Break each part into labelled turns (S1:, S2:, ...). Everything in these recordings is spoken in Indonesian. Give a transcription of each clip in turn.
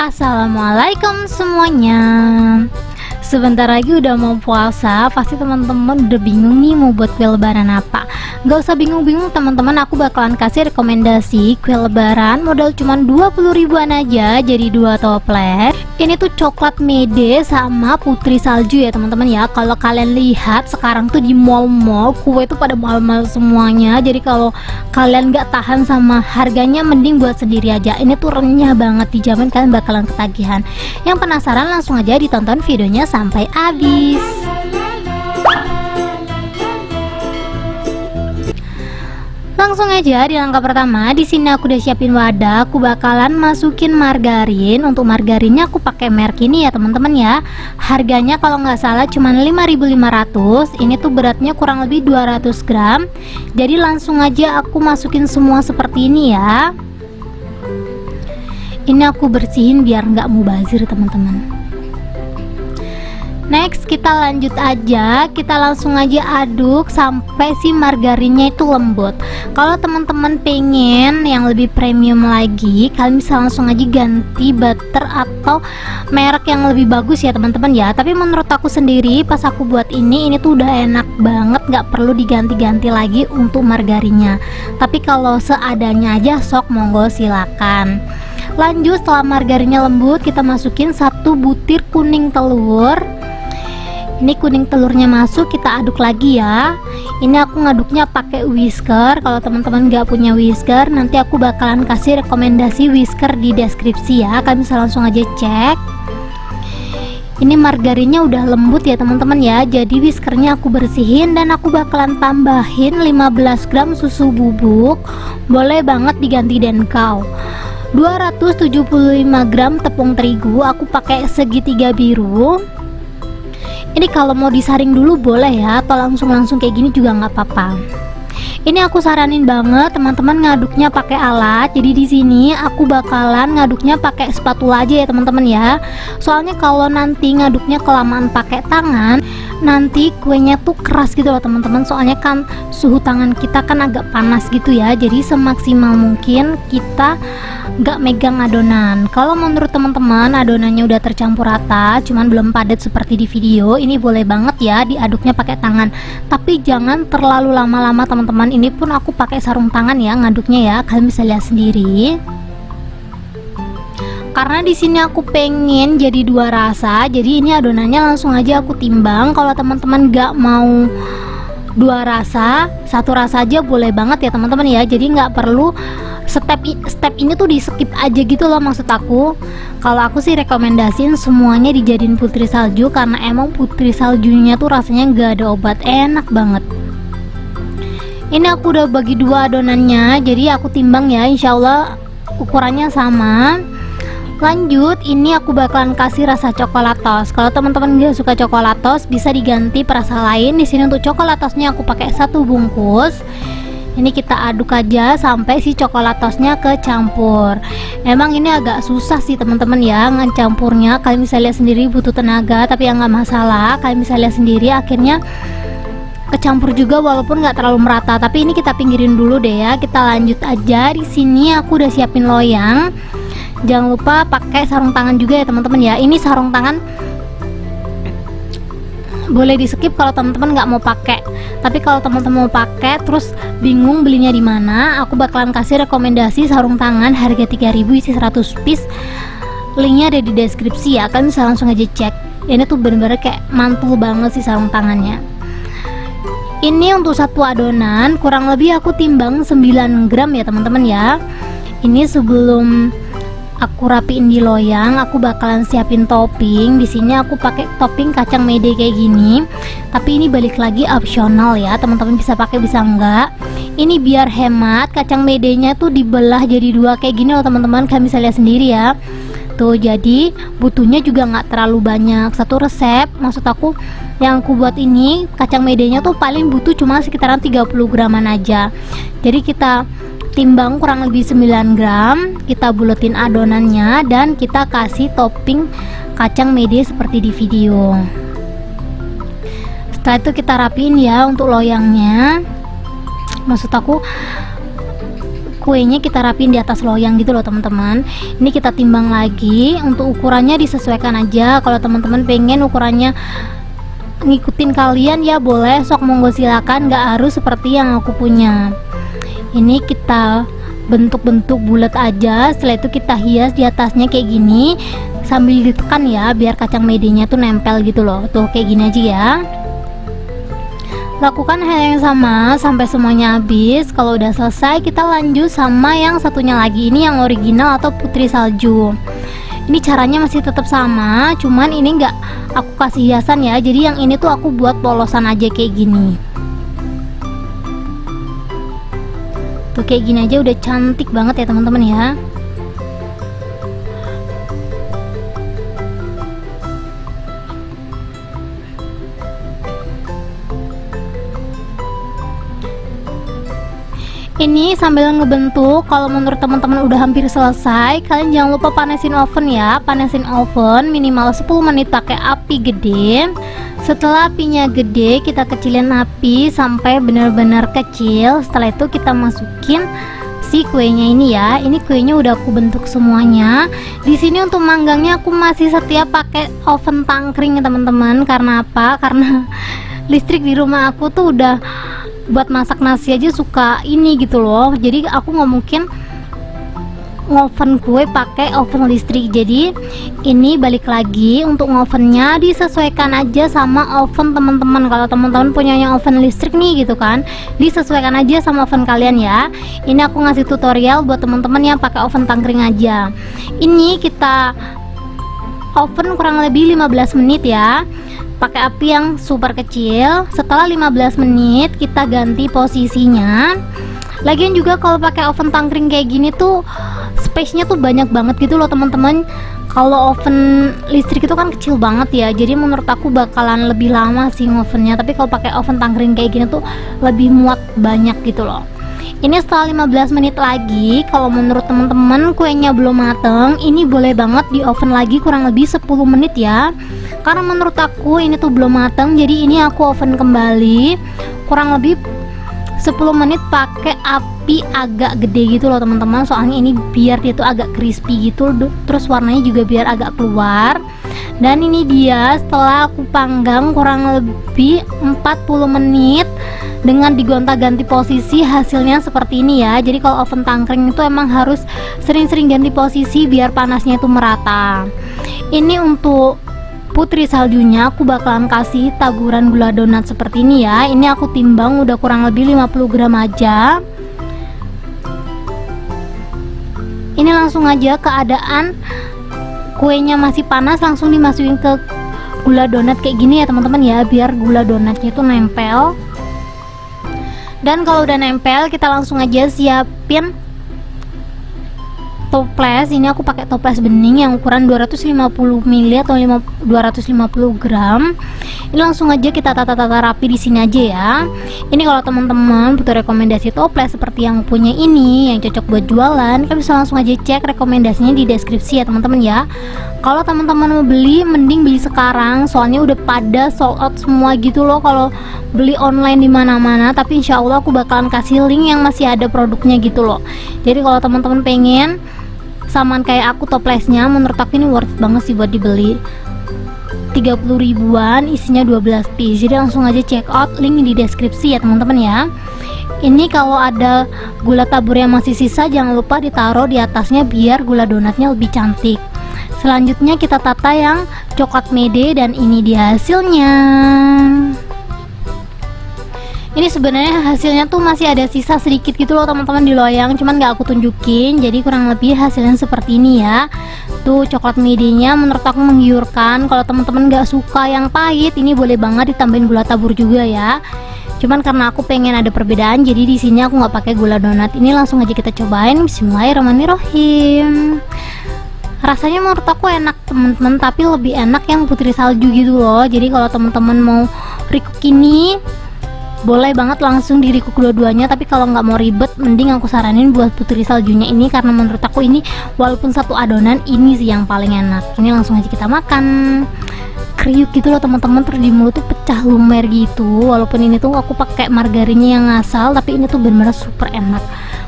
S1: Assalamualaikum semuanya. Sebentar lagi udah mau puasa, pasti teman-teman udah bingung nih mau buat kue lebaran apa. Gak usah bingung-bingung teman-teman, aku bakalan kasih rekomendasi kue lebaran modal cuman 20 ribuan aja, jadi 2 toples. Ini tuh coklat mede sama putri salju ya teman-teman ya. Kalau kalian lihat sekarang tuh di mall-mall kue tuh pada mahal-mahal semuanya. Jadi kalau kalian gak tahan sama harganya, mending buat sendiri aja. Ini tuh renyah banget, dijamin kalian bakalan ketagihan. Yang penasaran langsung aja ditonton videonya sampai habis. Langsung aja di langkah pertama, di sini aku udah siapin wadah, aku bakalan masukin margarin. Untuk margarinnya aku pakai merek ini ya teman-teman ya. Harganya kalau nggak salah cuma 5.500. Ini tuh beratnya kurang lebih 200 gram. Jadi langsung aja aku masukin semua seperti ini ya. Ini aku bersihin biar nggak mubazir teman-teman. Next kita lanjut aja, kita langsung aja aduk sampai si margarinnya itu lembut. Kalau teman-teman pengen yang lebih premium lagi, kalian bisa langsung aja ganti butter atau merek yang lebih bagus ya teman-teman ya. Tapi menurut aku sendiri pas aku buat ini tuh udah enak banget, nggak perlu diganti-ganti lagi untuk margarinnya. Tapi kalau seadanya aja sok monggo silakan. Lanjut, setelah margarinnya lembut, kita masukin 1 butir kuning telur. Ini kuning telurnya masuk, kita aduk lagi ya. Ini aku ngaduknya pakai whisker. Kalau teman-teman nggak punya whisker, nanti aku bakalan kasih rekomendasi whisker di deskripsi ya. Kalian bisa langsung aja cek. Ini margarinnya udah lembut ya teman-teman ya. Jadi whiskernya aku bersihin dan aku bakalan tambahin 15 gram susu bubuk. Boleh banget diganti denkau. 275 gram tepung terigu, aku pakai segitiga biru. Ini kalau mau disaring dulu boleh ya, atau langsung kayak gini juga nggak apa-apa. Ini aku saranin banget teman-teman ngaduknya pakai alat. Jadi di sini aku bakalan ngaduknya pakai spatula aja ya teman-teman ya. Soalnya kalau nanti ngaduknya kelamaan pakai tangan, nanti kuenya tuh keras gitu loh teman-teman. Soalnya kan suhu tangan kita kan agak panas gitu ya. Jadi semaksimal mungkin kita nggak megang adonan. Kalau menurut teman-teman adonannya udah tercampur rata, cuman belum padat seperti di video, ini boleh banget ya diaduknya pakai tangan. Tapi jangan terlalu lama-lama teman-teman. Ini pun aku pakai sarung tangan ya ngaduknya ya, kalian bisa lihat sendiri. Karena di sini aku pengen jadi 2 rasa, jadi ini adonannya langsung aja aku timbang. Kalau teman-teman nggak mau 2 rasa, 1 rasa aja boleh banget ya teman-teman ya. Jadi nggak perlu step ini tuh di skip aja gitu loh maksud aku. Kalau aku sih rekomendasiin semuanya dijadiin putri salju, karena emang putri saljunya tuh rasanya nggak ada obat, enak banget. Ini aku udah bagi 2 adonannya, jadi aku timbang ya, insyaallah ukurannya sama. Lanjut, ini aku bakalan kasih rasa coklatos. Kalau teman-teman gak suka coklatos, bisa diganti perasa lain. Di sini untuk coklatosnya aku pakai 1 bungkus. Ini kita aduk aja sampai si coklatosnya kecampur. Emang ini agak susah sih teman-teman ya ngecampurnya. Kalian bisa lihat sendiri butuh tenaga, tapi ya nggak masalah. Kalian bisa lihat sendiri akhirnya kecampur juga walaupun nggak terlalu merata. Tapi ini kita pinggirin dulu deh ya. Kita lanjut aja. Di sini aku udah siapin loyang. Jangan lupa pakai sarung tangan juga ya teman-teman ya. Ini sarung tangan boleh di skip kalau teman-teman nggak mau pakai. Tapi kalau teman-teman mau pakai terus bingung belinya di mana, aku bakalan kasih rekomendasi sarung tangan harga 3.000 isi 100 piece. Linknya ada di deskripsi ya. Kalian bisa langsung aja cek. Ini tuh bener-bener kayak mantul banget sih sarung tangannya. Ini untuk 1 adonan kurang lebih aku timbang 9 gram ya teman-teman ya. Ini sebelum aku rapiin di loyang, aku bakalan siapin topping. Di sini aku pakai topping kacang mede kayak gini. Tapi ini balik lagi opsional ya, teman-teman bisa pakai bisa enggak. Ini biar hemat, kacang medenya tuh dibelah jadi 2 kayak gini loh teman-teman. Kalian bisa lihat sendiri ya. Tuh, jadi butuhnya juga nggak terlalu banyak. 1 resep, maksud aku yang aku buat ini kacang medenya tuh paling butuh cuma sekitaran 30 graman aja. Jadi kita timbang kurang lebih 9 gram, kita buletin adonannya dan kita kasih topping kacang mede seperti di video. Setelah itu kita rapiin ya untuk loyangnya. Maksud aku kuenya kita rapin di atas loyang gitu loh teman-teman. Ini kita timbang lagi, untuk ukurannya disesuaikan aja. Kalau teman-teman pengen ukurannya ngikutin kalian ya boleh, sok monggo silakan, nggak harus seperti yang aku punya. Ini kita bentuk-bentuk bulat aja, setelah itu kita hias di atasnya kayak gini sambil ditekan ya biar kacang medenya tuh nempel gitu loh. Tuh kayak gini aja ya. Lakukan hal yang sama sampai semuanya habis. Kalau udah selesai kita lanjut sama yang satunya lagi, ini yang original atau putri salju. Ini caranya masih tetap sama, cuman ini enggak aku kasih hiasan ya. Jadi yang ini tuh aku buat polosan aja kayak gini. Tuh kayak gini aja udah cantik banget ya teman-teman ya. Ini sambil ngebentuk, kalau menurut teman-teman udah hampir selesai, kalian jangan lupa panesin oven ya. Panesin oven minimal 10 menit pakai api gede. Setelah apinya gede, kita kecilin api sampai benar-benar kecil. Setelah itu kita masukin si kuenya ini ya. Ini kuenya udah aku bentuk semuanya. Di sini untuk manggangnya aku masih setia pakai oven tangkring ya teman-teman. Karena apa? Karena listrik di rumah aku tuh udah buat masak nasi aja suka ini gitu loh. Jadi aku nggak mungkin ngoven kue pakai oven listrik. Jadi ini balik lagi, untuk ngovennya disesuaikan aja sama oven teman-teman. Kalau teman-teman punya yang oven listrik nih gitu kan, disesuaikan aja sama oven kalian ya. Ini aku ngasih tutorial buat teman-teman yang pakai oven tangkring aja. Ini kita oven kurang lebih 15 menit ya, pakai api yang super kecil. Setelah 15 menit kita ganti posisinya. Lagian juga kalau pakai oven tangkring kayak gini tuh space-nya tuh banyak banget gitu loh teman-teman. Kalau oven listrik itu kan kecil banget ya, jadi menurut aku bakalan lebih lama sih ngovennya. Tapi kalau pakai oven tangkring kayak gini tuh lebih muat banyak gitu loh. Ini setelah 15 menit lagi, kalau menurut teman-teman kuenya belum mateng, ini boleh banget di oven lagi kurang lebih 10 menit ya. Karena menurut aku ini tuh belum mateng, jadi ini aku oven kembali kurang lebih 10 menit pakai api agak gede gitu loh teman-teman. Soalnya ini biar dia tuh agak crispy gitu, terus warnanya juga biar agak keluar. Dan ini dia setelah aku panggang kurang lebih 40 menit dengan digonta-ganti posisi, hasilnya seperti ini ya. Jadi kalau oven tangkring itu emang harus sering-sering ganti posisi biar panasnya itu merata. Ini untuk putri saljunya aku bakalan kasih taburan gula donat seperti ini ya. Ini aku timbang udah kurang lebih 50 gram aja. Ini langsung aja keadaan kuenya masih panas, langsung dimasukin ke gula donat kayak gini ya teman-teman ya, biar gula donatnya itu nempel. Dan kalau udah nempel, kita langsung aja siapin toples. Ini aku pakai toples bening yang ukuran 250 ml atau 250 gram. Ini langsung aja kita tata-tata rapi di sini aja ya. Ini kalau teman-teman butuh rekomendasi toples seperti yang punya ini yang cocok buat jualan, kalian bisa langsung aja cek rekomendasinya di deskripsi ya teman-teman ya. Kalau teman-teman mau beli, mending beli sekarang, soalnya udah pada sold out semua gitu loh kalau beli online di mana-mana. Tapi insya Allah aku bakalan kasih link yang masih ada produknya gitu loh. Jadi kalau teman-teman pengen samaan kayak aku toplesnya, menurut aku ini worth banget sih buat dibeli. 30 ribuan, isinya 12 piece. Jadi langsung aja check out, link di deskripsi ya teman-teman ya. Ini kalau ada gula tabur yang masih sisa, jangan lupa ditaruh di atasnya biar gula donatnya lebih cantik. Selanjutnya kita tata yang coklat mede, dan ini dia hasilnya. Ini sebenarnya hasilnya tuh masih ada sisa sedikit gitu loh teman-teman di loyang, cuman gak aku tunjukin. Jadi kurang lebih hasilnya seperti ini ya. Tuh coklat medenya menurut aku menggiurkan. Kalau teman-teman gak suka yang pahit, ini boleh banget ditambahin gula tabur juga ya. Cuman karena aku pengen ada perbedaan, jadi di sini aku nggak pakai gula donat. Ini langsung aja kita cobain. Bismillahirrahmanirrahim. Rasanya menurut aku enak teman-teman, tapi lebih enak yang putri salju gitu loh. Jadi kalau teman-teman mau recook ini, boleh banget langsung di recook dua-duanya. Tapi kalau nggak mau ribet, mending aku saranin buat putri saljunya ini, karena menurut aku ini walaupun satu adonan, ini sih yang paling enak. Ini langsung aja kita makan. kriuk gitu loh teman-teman, terus di mulut tuh pecah lumer gitu. Walaupun ini tuh aku pakai margarinnya yang ngasal, tapi ini tuh bener-bener super enak.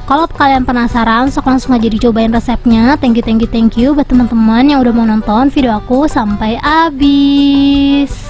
S1: Kalau kalian penasaran, sok langsung aja dicobain resepnya. Thank you buat teman-teman yang udah mau nonton video aku sampai habis.